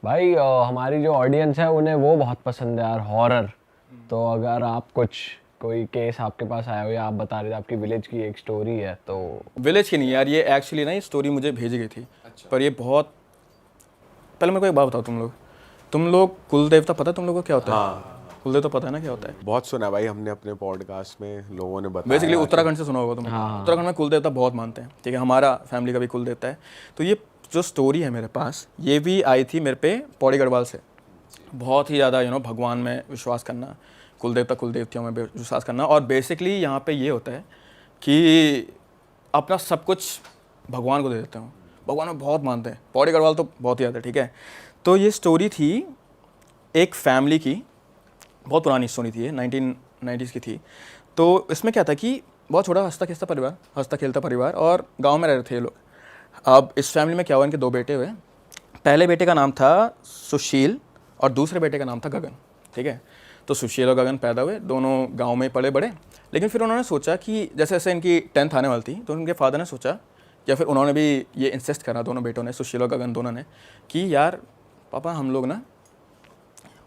भाई हमारी जो ऑडियंस है उन्हें वो बहुत पसंद है यार, हॉरर। तो अगर आप कुछ कोई केस आपके पास आया हो या आप बता रहे थे आपकी विलेज की एक स्टोरी है तो। विलेज की नहीं यार, ये एक्चुअली ना ये स्टोरी मुझे भेजी गई थी। पर ये बहुत, पहले मेरे को एक बात बताओ, तुम लोग कुल देवता पता है तुम लोगों को क्या होता है? हाँ, कुल देवता पता है ना क्या होता है? बहुत सुना भाई हमने अपने पॉडकास्ट में, लोगों ने बेसिकली बताया उत्तराखंड से सुना होगा तुमने। हाँ। उत्तराखंड में कुल देवता बहुत मानते हैं, ठीक है, हमारा फैमिली का भी कुल देवता है। तो ये जो स्टोरी है मेरे पास, ये भी आई थी मेरे पे पौड़ी गढ़वाल से। बहुत ही ज़्यादा भगवान में विश्वास करना, कुल देवता कुल देवतियों में विश्वास करना। और बेसिकली यहाँ पे ये होता है कि अपना सब कुछ भगवान को दे देते हो, भगवान में बहुत मानते हैं। पौड़ी गढ़वाल तो बहुत ही ज़्यादा, ठीक है। तो ये स्टोरी थी एक फैमिली की, बहुत पुरानी स्टोरी थी, ये 1990s की थी। तो इसमें क्या था कि बहुत छोटा हंसता खेलता परिवार, और गांव में रह रहे थे ये लोग। अब इस फैमिली में क्या हुआ, इनके दो बेटे हुए। पहले बेटे का नाम था सुशील और दूसरे बेटे का नाम था गगन, ठीक है। तो सुशील और गगन पैदा हुए, दोनों गांव में पले बड़े। लेकिन फिर उन्होंने सोचा कि जैसे जैसे इनकी 10th आने वाली थी, तो उनके फादर ने सोचा, या फिर उन्होंने भी ये इंसिस्ट करा, दोनों बेटों ने, सुशील और गगन दोनों ने, कि यार पापा हम लोग ना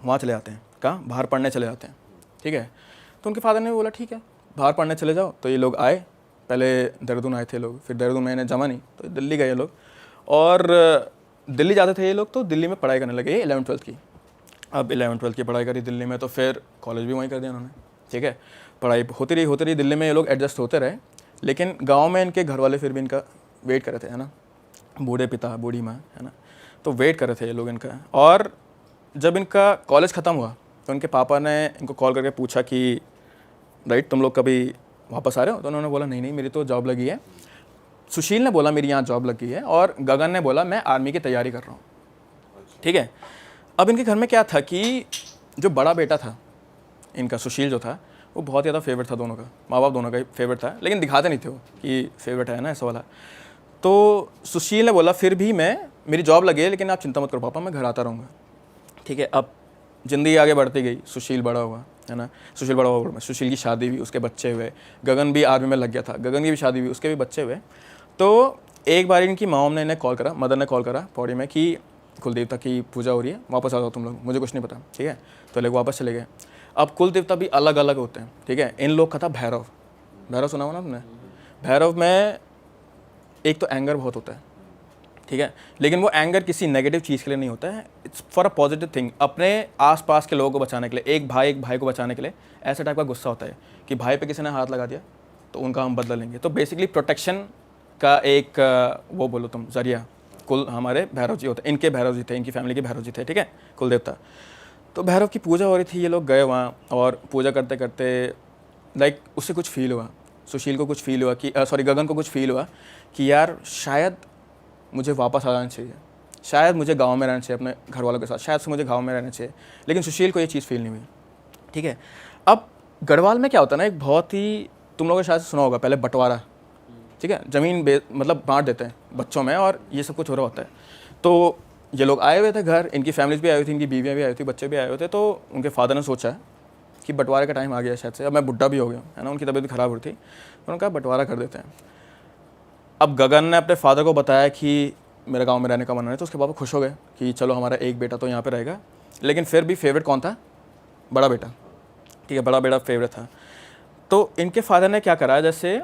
वहाँ चले जाते हैं, कहाँ, बाहर पढ़ने चले जाते हैं, ठीक है। तो उनके फादर ने बोला ठीक है बाहर पढ़ने चले जाओ। तो ये लोग आए, पहले देहरादून आए थे लोग, फिर देहरादून में इन्हें जमा नहीं तो दिल्ली गए ये लोग। और दिल्ली जाते थे ये लोग, तो दिल्ली में पढ़ाई करने लगे 11th-12th की। अब 11th-12th की पढ़ाई करी दिल्ली में, तो फिर कॉलेज भी वहीं कर दिया उन्होंने, ठीक है। पढ़ाई होती रही दिल्ली में, ये लोग एडजस्ट होते रहे। लेकिन गाँव में इनके घर वाले फिर भी इनका वेट कर रहे थे, है ना, बूढ़े पिता बूढ़ी माँ, है ना। तो वेट कर रहे थे ये लोग इनका। और जब इनका कॉलेज ख़त्म हुआ तो इनके पापा ने इनको कॉल करके पूछा कि राइट तुम लोग कभी वापस आ रहे हो? तो उन्होंने बोला नहीं नहीं मेरी तो जॉब लगी है। सुशील ने बोला मेरी यहाँ जॉब लगी है, और गगन ने बोला मैं आर्मी की तैयारी कर रहा हूँ, ठीक है। अब इनके घर में क्या था कि जो बड़ा बेटा था इनका, सुशील जो था, वो बहुत ज़्यादा फेवरेट था दोनों का, माँ बाप दोनों का ही फेवरेट था, लेकिन दिखाते नहीं थे वो कि फेवरेट है ना, ऐसा वाला। तो सुशील ने बोला फिर भी मेरी जॉब लगी है, लेकिन आप चिंता मत करो पापा, मैं घर आता रहूँगा, ठीक है। अब ज़िंदगी आगे बढ़ती गई, सुशील बड़ा हुआ, है ना, सुशील बड़ा हुआ, सुशील की शादी हुई, उसके बच्चे हुए। गगन भी आर्मी में लग गया था, गगन की भी शादी हुई, उसके भी बच्चे हुए। तो एक बार इनकी मॉम ने इन्हें कॉल करा, मदर ने कॉल करा पौड़ी में कि कुल देवता की पूजा हो रही है, वापस आ जाओ तुम लोग, मुझे कुछ नहीं पता, ठीक है। तो लोग वापस चले गए। अब कुल देवता भी अलग अलग होते हैं, ठीक है। इन लोग का था भैरव। भैरव सुना हुआ ना तुमने? भैरव में एक तो एंगर बहुत होता है, ठीक है, लेकिन वो एंगर किसी नेगेटिव चीज़ के लिए नहीं होता है, it's for a positive thing, अपने आसपास के लोगों को बचाने के लिए, एक भाई को बचाने के लिए ऐसा टाइप का गुस्सा होता है कि भाई पे किसी ने हाथ लगा दिया तो उनका हम बदला लेंगे। तो बेसिकली प्रोटेक्शन का एक वो बोलो तुम जरिया कुल हमारे भैरव जी होते, इनके भैरव जी थे, इनकी फैमिली के भैरव जी थे, ठीक है, कुल देवता। तो भैरव की पूजा हो रही थी, ये लोग गए वहाँ, और पूजा करते करते लाइक उससे कुछ फील हुआ, सुशील को कुछ फील हुआ कि सॉरी गगन को कुछ फील हुआ कि यार शायद मुझे वापस आ जाना चाहिए, शायद मुझे गांव में रहना चाहिए अपने घर वालों के साथ, शायद से मुझे गांव में रहना चाहिए। लेकिन सुशील को ये चीज़ फील नहीं हुई, ठीक है। अब गढ़वाल में क्या होता है ना, एक बहुत ही, तुम लोगों ने शायद सुना होगा पहले बंटवारा, ठीक है, ज़मीन मतलब बांट देते हैं बच्चों में, और ये सब कुछ हो रहा होता है। तो ये लोग आए हुए थे घर, इनकी फैमिलीज भी आई हुई थी, इनकी बीवियाँ भी आई हुई थी, बच्चे भी आए हुए थे। तो उनके फादर ने सोचा कि बंटवारे का टाइम आ गया शायद से, अब मैं बुढ़ा भी हो गया, है ना, उनकी तबीयत ख़राब हो रही थी, तो उन्होंने कहा बंटवारा कर देते हैं। अब गगन ने अपने फादर को बताया कि मेरे गांव में रहने का मन है, तो उसके पापा खुश हो गए कि चलो हमारा एक बेटा तो यहाँ पे रहेगा। लेकिन फिर भी फेवरेट कौन था? बड़ा बेटा, ठीक है, बड़ा बेटा फेवरेट था। तो इनके फादर ने क्या करा, जैसे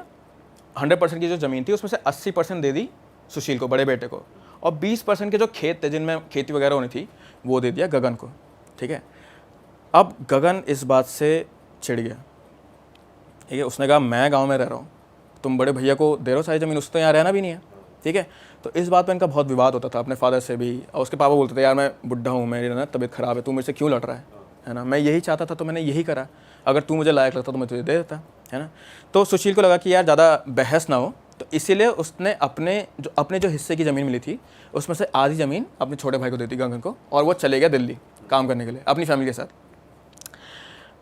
100% की जो ज़मीन थी उसमें से 80% दे दी सुशील को, बड़े बेटे को, और 20% के जो खेत थे जिनमें खेती वगैरह होनी थी वो दे दिया गगन को, ठीक है। अब गगन इस बात से चिढ़ गया, ठीक है, उसने कहा मैं गाँव में रह रहा हूँ, तुम बड़े भैया को दे रहे हो सारी ज़मीन, उसको तो यहाँ रहना भी नहीं है, ठीक है। तो इस बात पर इनका बहुत विवाद होता था अपने फादर से भी, और उसके पापा बोलते थे यार मैं बुढ़ा हूँ, मेरी ना तबीयत ख़राब है, तू मेरे से क्यों लड़ रहा है ना, मैं यही चाहता था तो मैंने यही करा, अगर तू मुझे लायक लगता तो मैं तुझे दे देता, है ना। तो सुशील को लगा कि यार ज़्यादा बहस ना हो, तो इसीलिए उसने अपने जो हिस्से की ज़मीन मिली थी उसमें से आधी ज़मीन अपने छोटे भाई को दे दी गगन को, और वो चले गया दिल्ली काम करने के लिए अपनी फैमिली के साथ।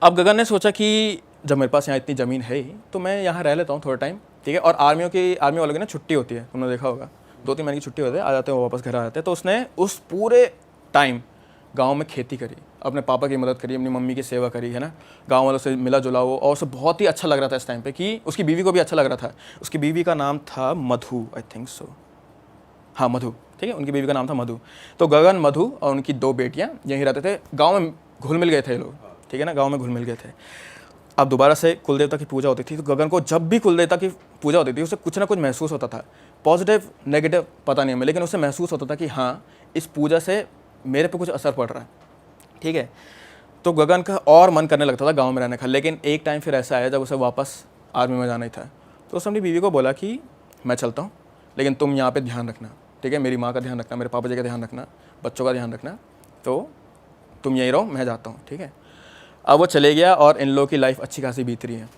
अब गगन ने सोचा कि जब मेरे पास यहाँ इतनी ज़मीन है ही तो मैं यहाँ रह लेता हूँ थोड़ा टाइम, ठीक है। और आर्मी वालों की ना छुट्टी होती है, तुमने देखा होगा, 2-3 महीने की छुट्टी होती है, आ जाते हैं वो वापस घर आ जाते हैं। तो उसने उस पूरे टाइम गांव में खेती करी, अपने पापा की मदद करी, अपनी मम्मी की सेवा करी, है ना, गांव वालों से मिला जुला वो, और उसे बहुत ही अच्छा लग रहा था इस टाइम पे, कि उसकी बीवी को भी अच्छा लग रहा था। उसकी बीवी का नाम था मधु, आई थिंक सो, हाँ मधु, ठीक है। उनकी बीवी का नाम था मधु। तो गगन, मधु और उनकी 2 बेटियाँ यहीं रहते थे। गाँव में घुल मिल गए थे ये लोग, ठीक है ना, गाँव में घुल मिल गए थे। अब दोबारा से कुल देवता की पूजा होती थी, तो गगन को जब भी कुल देवता की पूजा होती थी उसे कुछ ना कुछ महसूस होता था, पॉजिटिव नेगेटिव पता नहीं हमें, लेकिन उसे महसूस होता था कि हाँ इस पूजा से मेरे पे कुछ असर पड़ रहा है, ठीक है। तो गगन का और मन करने लगता था गांव में रहने का। लेकिन एक टाइम फिर ऐसा आया जब उसे वापस आर्मी में जाना ही था, तो उसने अपनी बीवी को बोला कि मैं चलता हूँ, लेकिन तुम यहाँ पे ध्यान रखना, ठीक है, मेरी माँ का ध्यान रखना, मेरे पापा जी का ध्यान रखना, बच्चों का ध्यान रखना, तो तुम यहीं रहो, मैं जाता हूँ, ठीक है। अब वो चले गया और इन लोगों की लाइफ अच्छी खासी बीत रही है।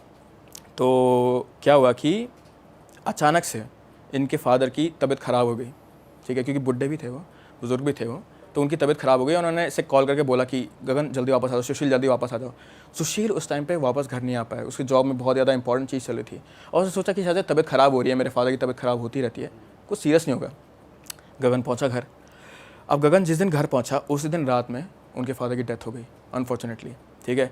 तो क्या हुआ कि अचानक से इनके फादर की तबीयत ख़राब हो गई, ठीक है, क्योंकि बुढ़े भी थे वो, बुज़ुर्ग भी थे वो, तो उनकी तबीयत ख़राब हो गई। उन्होंने इसे कॉल करके बोला कि गगन जल्दी वापस आ जाओ, सुशील जल्दी वापस आ जाओ। सुशील उस टाइम पे वापस घर नहीं आ पाया, उसकी जॉब में बहुत ज़्यादा इंपॉर्टेंट चीज़ चल रही थी, और उसने सोचा कि शायद तबीयत ख़राब हो रही है, मेरे फादर की तबीयत ख़राब होती रहती है, कुछ सीरियस नहीं होगा। गगन पहुँचा घर। अब गगन जिस दिन घर पहुँचा उसी दिन रात में उनके फादर की डेथ हो गई अनफॉर्चुनेटली, ठीक है।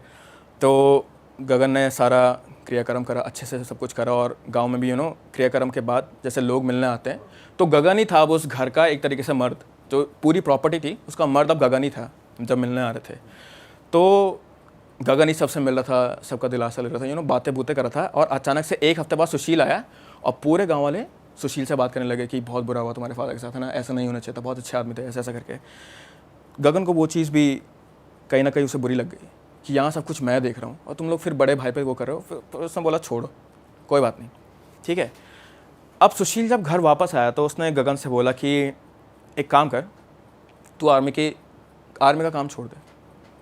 तो गगन ने सारा क्रियाक्रम करा, अच्छे से सब कुछ करा, और गांव में भी क्रियाक्रम के बाद जैसे लोग मिलने आते हैं, तो गगन ही था अब उस घर का एक तरीके से मर्द, जो पूरी प्रॉपर्टी थी उसका मर्द अब गगन ही था जब मिलने आ रहे थे। तो गगन ही सबसे मिल रहा था, सबका दिलासा ले रहा था, बातें बूतें कर रहा था। और अचानक से 1 हफ्ते बाद सुशील आया और पूरे गाँव वाले सुशील से बात करने लगे कि बहुत बुरा हुआ तुम्हारे फादर के साथ, है ना, ऐसा नहीं होना चाहिए था, बहुत अच्छे आदमी थे, ऐसा ऐसा करके। गगन को वो चीज़ भी कहीं ना कहीं उसे बुरी लग गई कि यहाँ सब कुछ मैं देख रहा हूँ और तुम लोग फिर बड़े भाई पे वो कर रहे हो। फिर उसने बोला छोड़ो, कोई बात नहीं, ठीक है। अब सुशील जब घर वापस आया तो उसने गगन से बोला कि एक काम कर, तू आर्मी का काम छोड़ दे,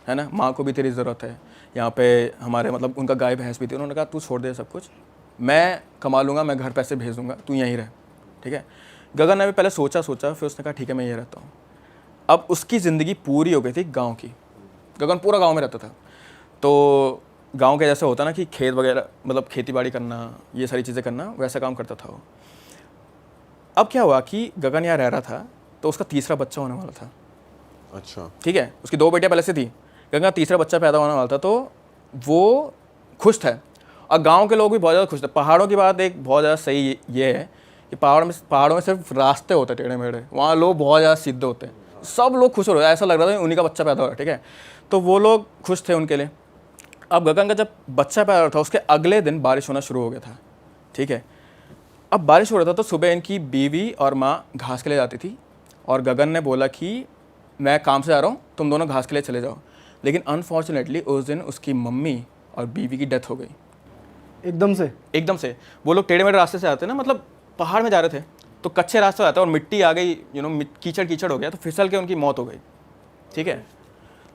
है ना, माँ को भी तेरी ज़रूरत है यहाँ पे, हमारे मतलब उनका गाय भैंस भी थी। उन्होंने कहा तू छोड़ दे सब कुछ, मैं कमा लूँगा, मैं घर पैसे भेज दूँगा, तू यहीं रह, ठीक है। गगन ने भी पहले सोचा, फिर उसने कहा ठीक है मैं यहीं रहता हूँ। अब उसकी ज़िंदगी पूरी हो गई थी गाँव की। गगन पूरा गाँव में रहता था, तो गांव के जैसे होता ना कि खेत वगैरह, मतलब खेती बाड़ी करना, ये सारी चीज़ें करना, वैसा काम करता था वो। अब क्या हुआ कि गगन यहाँ रह रहा था तो उसका तीसरा बच्चा होने वाला था। अच्छा, ठीक है, उसकी 2 बेटियां पहले से थी, गगन का तीसरा बच्चा पैदा होने वाला था, तो वो खुश था और गांव के लोग भी बहुत ज़्यादा खुश थे। पहाड़ों की बात एक बहुत ज़्यादा सही ये है कि पहाड़ों में सिर्फ रास्ते होते टेढ़े मेढ़े, वहाँ लोग बहुत ज़्यादा सीधे होते हैं, सब लोग खुश हो रहे हैं, ऐसा लग रहा था उन्हीं का बच्चा पैदा हो रहा है, ठीक है। तो वो लोग खुश थे उनके लिए। अब गगन का जब बच्चा पैदा हुआ था उसके अगले दिन बारिश होना शुरू हो गया था, ठीक है। अब बारिश हो रहा था तो सुबह इनकी बीवी और माँ घास के लिए जाती थी, और गगन ने बोला कि मैं काम से आ रहा हूँ, तुम दोनों घास के लिए चले जाओ। लेकिन अनफॉर्चुनेटली उस दिन उसकी मम्मी और बीवी की डेथ हो गई एकदम से। वो लोग टेढ़े मेढ़े रास्ते से आते ना, मतलब पहाड़ में जा रहे थे तो कच्चे रास्ते आते और मिट्टी आ गई, कीचड़ हो गया, तो फिसल के उनकी मौत हो गई, ठीक है।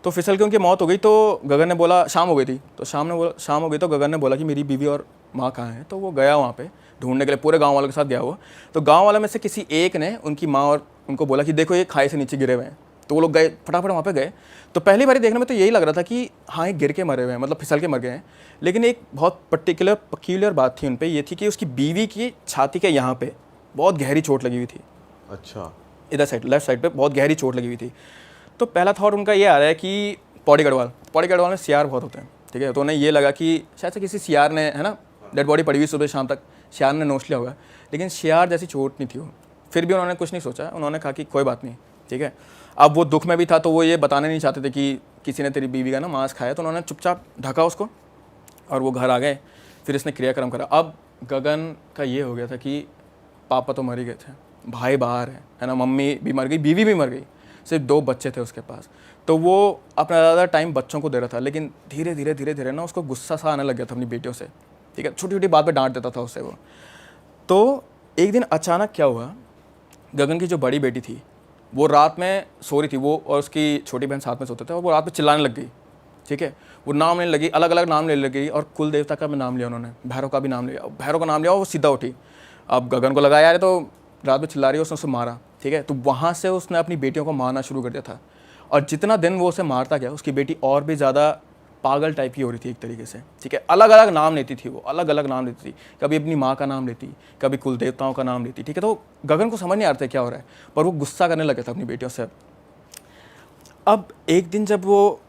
तो फिसल के उनकी मौत हो गई। तो गगन ने बोला, शाम हो गई थी, तो शाम हो गई तो गगन ने बोला कि मेरी बीवी और माँ कहाँ हैं। तो वो गया वहाँ पे ढूंढने के लिए, पूरे गांव वालों के साथ गया वो। तो गांव वालों में से किसी एक ने उनकी माँ और उनको बोला कि देखो ये खाई से नीचे गिरे हुए हैं। तो वो लोग गए, फटाफट वहाँ पे गए। तो पहली बार देखने में तो यही लग रहा था कि हाँ ये गिर के मरे हुए हैं, मतलब फिसल के मर गए हैं। लेकिन एक बहुत पक्यूलर बात थी उन पर, ये थी कि उसकी बीवी की छाती के यहाँ पे बहुत गहरी चोट लगी हुई थी। अच्छा, इधर साइड, लेफ्ट साइड पे बहुत गहरी चोट लगी हुई थी। तो पहला थॉट उनका ये आ रहा है कि पौड़ी गढ़वाल में सियार बहुत होते हैं, ठीक है। तो उन्हें ये लगा कि शायद से किसी सियार ने, है ना, डेड बॉडी पड़ी हुई सुबह शाम तक, सियार ने नोच लिया होगा। लेकिन सियार जैसी चोट नहीं थी वो। फिर भी उन्होंने कुछ नहीं सोचा, उन्होंने कहा कि कोई बात नहीं, ठीक है। अब वो दुख में भी था तो वो ये बताने नहीं चाहते थे कि किसी ने तेरी बीवी का ना मांस खाया, तो उन्होंने चुपचाप ढका उसको और वो घर आ गए। फिर इसने क्रियाक्रम करा। अब गगन का ये हो गया था कि पापा तो मर ही गए थे, भाई बाहर है ना, मम्मी भी मर गई, बीवी भी मर गई, सिर्फ 2 बच्चे थे उसके पास। तो वो अपना ज़्यादा टाइम बच्चों को दे रहा था। लेकिन धीरे धीरे ना उसको गुस्सा सा आने लग गया था अपनी बेटियों से, ठीक है। छोटी छोटी बात पे डांट देता था उससे वो। तो एक दिन अचानक क्या हुआ, गगन की जो बड़ी बेटी थी वो रात में सो रही थी, वो और उसकी छोटी बहन साथ में सोते थे, और वो रात में चिल्लाने लग गई, ठीक है। वो नाम लेने लगी, अलग अलग नाम लेने लगी, और कुल देवता का भी नाम लिया उन्होंने, भैरव का भी नाम लिया। भैरव का नाम लिया, वो सीधा उठी। अब गगन को लगा यार तो रात में चिल्ला रही है, उसने उसे मारा, ठीक है। तो वहाँ से उसने अपनी बेटियों को मारना शुरू कर दिया था। और जितना दिन वो उसे मारता गया, उसकी बेटी और भी ज़्यादा पागल टाइप की हो रही थी एक तरीके से, ठीक है। अलग अलग नाम लेती थी वो, अलग अलग नाम लेती थी, कभी अपनी माँ का नाम लेती, कभी कुल देवताओं का नाम लेती, ठीक है। तो गगन को समझ नहीं आ रहा था क्या हो रहा है, पर वो गुस्सा करने लगे थे अपनी बेटियों से। अब एक दिन जब वो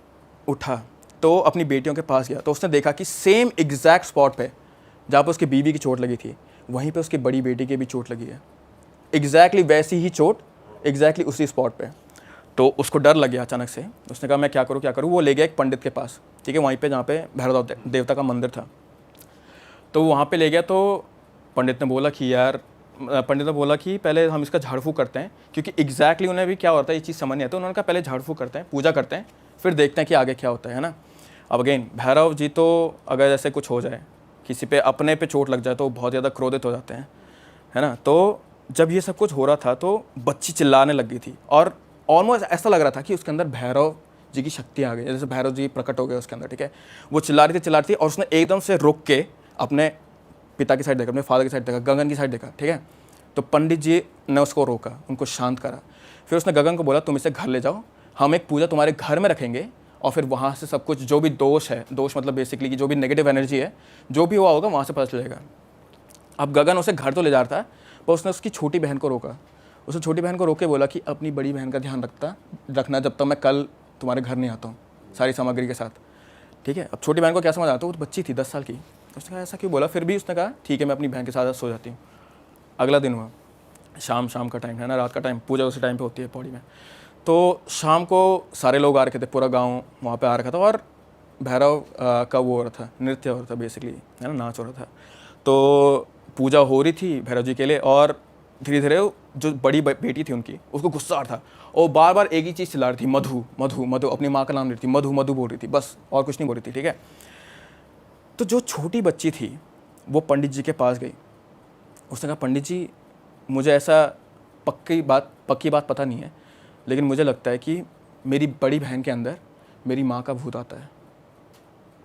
उठा तो अपनी बेटियों के पास गया, तो उसने देखा कि सेम एग्जैक्ट स्पॉट पे जहाँ पर उसकी बीवी की चोट लगी थी, वहीं पे उसकी बड़ी बेटी की भी चोट लगी है। एग्जैक्टली वैसी ही चोट एग्जैक्टली उसी स्पॉट पे। तो उसको डर लग गया अचानक से, उसने कहा मैं क्या करूँ। वो ले गया एक पंडित के पास, ठीक है, वहीं पे जहाँ पे भैरव देवता का मंदिर था। तो वहाँ पे ले गया, तो पंडित ने बोला कि पहले हम इसका झाड़ फूक करते हैं, क्योंकि एग्जैक्टली उन्हें भी क्या होता है ये चीज़ समझ नहीं आती। उन्होंने कहा पहले झाड़ फूक करते हैं, पूजा करते हैं, फिर देखते हैं कि आगे क्या होता है ना। अब अगेन भैरव जी तो अगर ऐसे कुछ हो जाए, किसी पे अपने पे चोट लग जाए तो बहुत ज़्यादा क्रोधित हो जाते हैं, है ना। तो जब ये सब कुछ हो रहा था तो बच्ची चिल्लाने लग गई थी, और ऑलमोस्ट ऐसा लग रहा था कि उसके अंदर भैरव जी की शक्ति आ गई, जैसे भैरव जी प्रकट हो गए उसके अंदर, ठीक है। वो चिल्ला रही थी, और उसने एकदम से रुक के अपने पिता की साइड देखा, अपने फादर की साइड देखा, गगन की साइड देखा, ठीक है। तो पंडित जी ने उसको रोका, उनको शांत करा। फिर उसने गगन को बोला तुम इसे घर ले जाओ, हम एक पूजा तुम्हारे घर में रखेंगे, और फिर वहाँ से सब कुछ जो भी दोष है, दोष मतलब बेसिकली कि जो भी नेगेटिव एनर्जी है, जो भी हुआ होगा वहाँ से पता चलेगा। अब गगन उसे घर तो ले जा रहा था, पर उसने उसकी छोटी बहन को रोका। उसने छोटी बहन को रोक के बोला कि अपनी बड़ी बहन का ध्यान रखना जब तक मैं कल तुम्हारे घर नहीं आता हूँ सारी सामग्री के साथ, ठीक है। अब छोटी बहन को क्या समझ आता, वो तो बच्ची थी 10 साल की। उसने कहा ऐसा क्यों बोला, फिर भी उसने कहा ठीक है मैं अपनी बहन के साथ सो जाती हूँ। अगला दिन हुआ, शाम का टाइम है ना, रात का टाइम, पूजा उसी टाइम पे होती है पौड़ी में। तो शाम को सारे लोग आ रखे थे, पूरा गाँव वहाँ पर आ रखा था, और भैरव का वो हो रहा था, नृत्य हो रहा था बेसिकली, है ना, नाच हो रहा था। तो पूजा हो रही थी भैरव जी के लिए, और धीरे धीरे जो बड़ी बेटी थी उनकी, उसको गुस्सा आ रहा था, और बार बार एक ही चीज़ चिल्ला रही थी, मधु मधु मधु, अपनी माँ का नाम ले रही थी, मधु मधु बोल रही थी, बस और कुछ नहीं बोल रही थी, ठीक है। तो जो छोटी बच्ची थी वो पंडित जी के पास गई। उसने कहा पंडित जी मुझे ऐसा पक्की बात पता नहीं है, लेकिन मुझे लगता है कि मेरी बड़ी बहन के अंदर मेरी माँ का भूत आता है,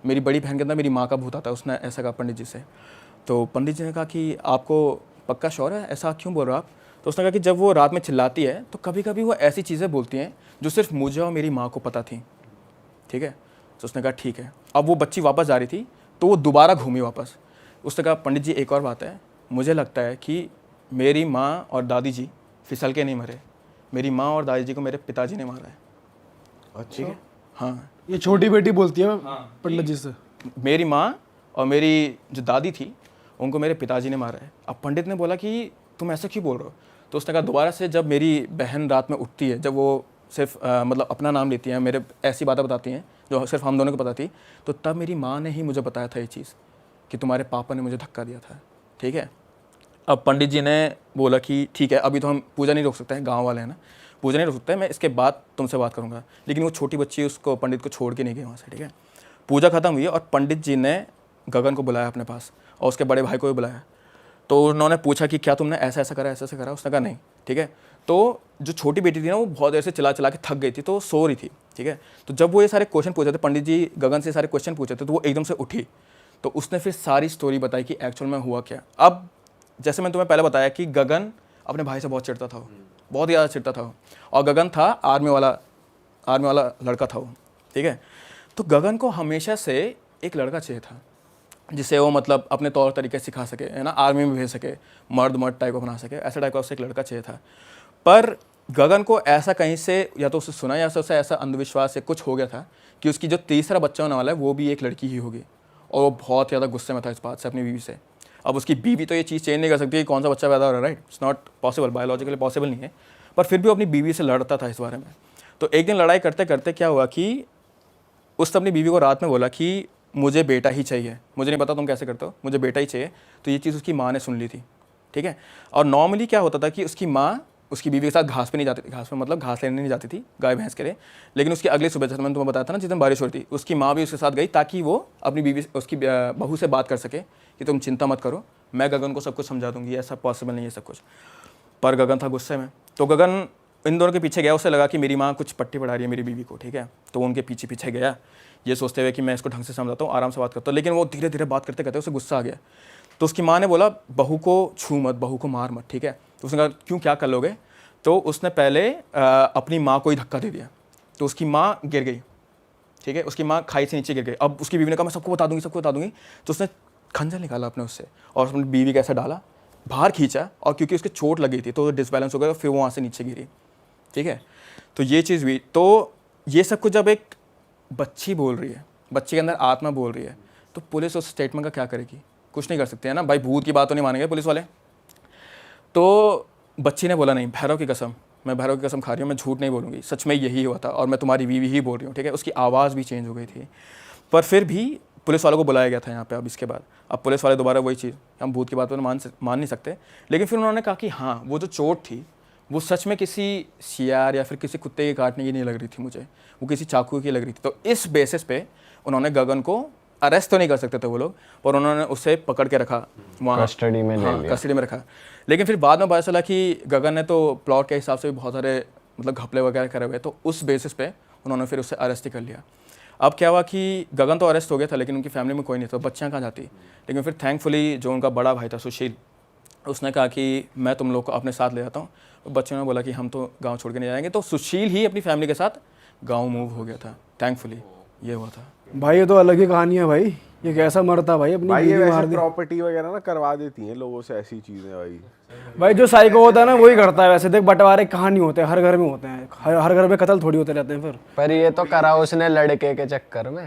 मेरी बड़ी बहन के अंदर मेरी माँ का भूत आता है। उसने ऐसा कहा पंडित जी से। तो पंडित जी ने कहा कि आपको पक्का श्योर है, ऐसा क्यों बोल रहे हो आप। तो उसने कहा कि जब वो रात में चिल्लाती है तो कभी कभी वो ऐसी चीज़ें बोलती हैं जो सिर्फ मुझे और मेरी माँ को पता थी, ठीक है। तो उसने कहा ठीक है। अब वो बच्ची वापस जा रही थी, तो वो दोबारा घूमी वापस। उसने कहा पंडित जी एक और बात है, मुझे लगता है कि मेरी माँ और दादी जी फिसल के नहीं मरे, मेरी माँ और दादी जी को मेरे पिताजी ने मारा है। अच्छा, हाँ, ये छोटी बेटी बोलती है पंडित जी से, मेरी माँ और मेरी जो दादी थी उनको मेरे पिताजी ने मारा है। अब पंडित ने बोला कि तुम ऐसा क्यों बोल रहे हो। तो उसने कहा दोबारा से जब मेरी बहन रात में उठती है, जब वो सिर्फ मतलब अपना नाम लेती हैं, मेरे ऐसी बातें बताती हैं जो सिर्फ हम दोनों को पता थी, तो तब मेरी माँ ने ही मुझे बताया था ये चीज़ कि तुम्हारे पापा ने मुझे धक्का दिया था, ठीक है। अब पंडित जी ने बोला कि ठीक है अभी तो हम पूजा नहीं रोक सकते हैं, गाँव वाले हैं ना, पूजा नहीं रोक सकते हैं, मैं इसके बाद तुमसे बात करूँगा। लेकिन वो छोटी बच्ची उसको पंडित को छोड़ के नहीं गई वहाँ से, ठीक है। पूजा खत्म हुई और पंडित जी ने गगन को बुलाया अपने पास, और उसके बड़े भाई को भी बुलाया। तो उन्होंने पूछा कि क्या तुमने ऐसा ऐसा करा, ऐसा ऐसा करा। उसने कहा नहीं, ठीक है। तो जो छोटी बेटी थी ना वो बहुत देर से चिल्ला के थक गई थी, तो सो रही थी, ठीक है। तो जब वो ये सारे क्वेश्चन पूछे थे, पंडित जी गगन से सारे क्वेश्चन पूछे थे, तो वो एकदम से उठी। तो उसने फिर सारी स्टोरी बताई कि एक्चुअल में हुआ क्या। अब जैसे मैंने तुम्हें पहले बताया कि गगन अपने भाई से बहुत चिढ़ता था, बहुत ज़्यादा चिढ़ता था, और गगन था आर्मी वाला लड़का था वो, ठीक है। तो गगन को हमेशा से एक लड़का चाहिए था जिसे वो मतलब अपने तौर तरीके सिखा सके, है ना, आर्मी में भेज सके, मर्द टाइप को बना सके, ऐसा टाइप का उससे एक लड़का चाहिए था। पर गगन को ऐसा कहीं से या तो उसे सुना या उसे ऐसा अंधविश्वास से कुछ हो गया था कि उसकी जो तीसरा बच्चा होने वाला है वो भी एक लड़की ही होगी, और वो बहुत ज़्यादा गुस्से में था इस बात से अपनी बीवी से। अब उसकी बीवी तो ये चीज़ चेंज नहीं कर सकती कि कौन सा बच्चा पैदा हो रहा है, right, it's not possible, biologically possible नहीं है, पर फिर भी वो अपनी बीवी से लड़ता था इस बारे में। तो एक दिन लड़ाई करते करते क्या हुआ कि उसने अपनी बीवी को रात में बोला कि मुझे बेटा ही चाहिए, मुझे नहीं पता तुम कैसे करते हो, मुझे बेटा ही चाहिए। तो ये चीज़ उसकी माँ ने सुन ली थी, ठीक है। और नॉर्मली क्या होता था कि उसकी माँ उसकी बीवी के साथ घास पे नहीं जाती थी, घास पे मतलब घास लेने नहीं जाती थी गाय भैंस के लिए, लेकिन उसकी अगली सुबह जैसे मैंने तुम्हें बताया था ना, जिस दिन बारिश हो रही थी, उसकी माँ भी उसके साथ गई ताकि वो अपनी बीवी उसकी बहू से बात कर सके कि तुम चिंता मत करो, मैं गगन को सब कुछ समझा दूंगी, ऐसा पॉसिबल नहीं है सब कुछ। पर गगन था गुस्से में, तो गगन इन दोनों के पीछे गया। उसे लगा कि मेरी माँ कुछ पट्टी पढ़ा रही है मेरी बीवी को, ठीक है। तो उनके पीछे पीछे गया ये सोचते हुए कि मैं इसको ढंग से समझाता हूँ, आराम से बात करता हूँ, लेकिन वो धीरे धीरे बात करते करते उसे गुस्सा आ गया। तो उसकी माँ ने बोला बहू को छू मत, बहू को मार मत, ठीक है। तो उसने कहा क्यों, क्या कर लोगे। तो उसने पहले अपनी माँ को ही धक्का दे दिया, तो उसकी माँ गिर गई, ठीक है। उसकी माँ खाई से नीचे गिर गई। अब उसकी बीवी ने कहा मैं सबको बता दूंगी। तो उसने खंजर निकाला अपने उससे और उसने बीवी कैसे डाला, बाहर खींचा, और क्योंकि उसके चोट लगी थी तो डिसबैलेंस हो गया, फिर वो वहाँ से नीचे गिरी, ठीक है। तो ये चीज़ हुई। तो ये सब कुछ जब एक बच्ची बोल रही है, बच्चे के अंदर आत्मा बोल रही है, तो पुलिस उस स्टेटमेंट का क्या करेगी, कुछ नहीं कर सकती है ना भाई, भूत की बात तो नहीं मानेंगे पुलिस वाले। तो बच्ची ने बोला नहीं, भैरव की कसम मैं भैरव की कसम खा रही हूँ, मैं झूठ नहीं बोलूँगी, सच में यही हुआ था और मैं तुम्हारी बीवी ही बोल रही हूँ, ठीक है। उसकी आवाज़ भी चेंज हो गई थी, पर फिर भी पुलिस वालों को बुलाया गया था यहाँ पे। अब इसके बाद अब पुलिस वाले दोबारा वही चीज़, हम भूत की बात पर मान नहीं सकते, लेकिन फिर उन्होंने कहा कि हाँ वो जो चोट थी वो सच में किसी सियार या फिर किसी कुत्ते के काटने की नहीं लग रही थी मुझे, वो किसी चाकू की लग रही थी। तो इस बेसिस पे उन्होंने गगन को अरेस्ट तो नहीं कर सकते थे वो लोग, पर उन्होंने उसे पकड़ के रखा वहाँ, कस्टडी में ले लिया। कस्टडी में रखा। लेकिन फिर बाद में पता चला कि गगन ने तो प्लॉट के हिसाब से भी बहुत सारे मतलब घपले वगैरह करे हुए, तो उस बेसिस पे उन्होंने फिर उसे अरेस्ट ही कर लिया। अब क्या हुआ कि गगन तो अरेस्ट हो गया था, लेकिन उनकी फैमिली में कोई नहीं था, बच्चियाँ कहाँ जाती। लेकिन फिर थैंकफुली जो उनका बड़ा भाई था सुशील, उसने कहा कि मैं तुम लोग को अपने साथ ले जाता हूँ। बच्चों ने बोला कि हम तो गांव छोड़ के नहीं जाएंगे, तो सुशील ही अपनी फैमिली के साथ गांव मूव हो गया था, थैंकफुली ये हुआ था। भाई ये तो अलग ही कहानी है भाई, ये कैसा मरता भाई अपनी भाई ये बीवी मार वैसे दी। प्रॉपर्टी वगैरह ना करवा देती हैं लोगों से ऐसी चीजें भाई। भाई जो साइको होता है ना वही करता है वैसे, देख बंटवारे कहाँ नहीं होते, हर घर में होते हैं, हर घर में कत्ल थोड़ी होते रहते हैं फिर। पर ये तो करा उसने लड़के के चक्कर में।